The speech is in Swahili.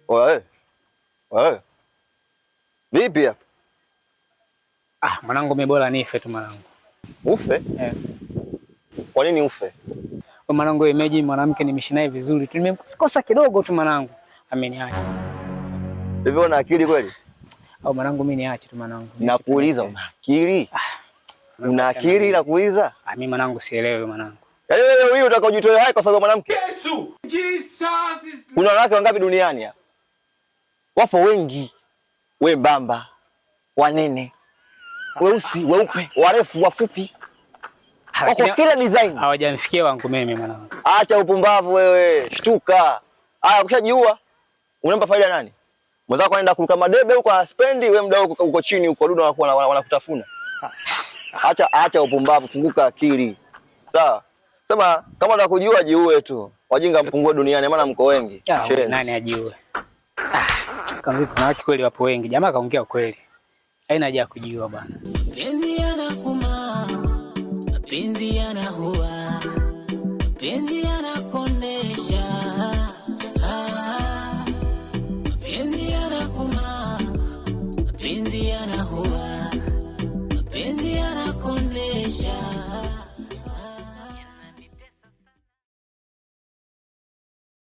Wewe. Wewe. Vipi hapa? Mwanangu mimi bora nife tu mwanangu. Ufe? Kwa nini ufe? Kwa mwanangu Emeji mwanamke nimeishi naye vizuri tu. Nimemkosa kidogo tu mwanangu. Ameniacha. Hivi una akili kweli? Au mwanangu mimi niache tu mwanangu. Nakuuliza una akili? Una akili nakuuliza? Mimi mwanangu sielewi mwanangu. Yaani wewe utakojitoa hai kwa sababu mwanamke? Yesu! Jesus is... Kuna wanawake wangapi duniani hapa? Wapo wengi. Wembamba, wanene, weusi, weupe, warefu, wafupi. Wako kila design. Hawajamfikia wangu mimi mwanangu. Acha upumbavu wewe, shtuka. Haya ukishajiua, unampa faida nani? Mwenzako anaenda kuruka madebe huko aspendi, wewe mdao uko chini huko dudu wanakutafuna. Acha upumbavu, funguka akili. Sawa? Sema kama unataka kujua jiue tu. Wajinga mpungue duniani maana mko wengi. Nani ajiue? Kama vipi wanawake kweli wapo wengi. Jamaa kaongea kweli. Haina haja ya kujiua bwana. Mapenzi yanakuma, mapenzi yanaua, mapenzi yanakondesha. Mapenzi yanakuma, mapenzi yanaua.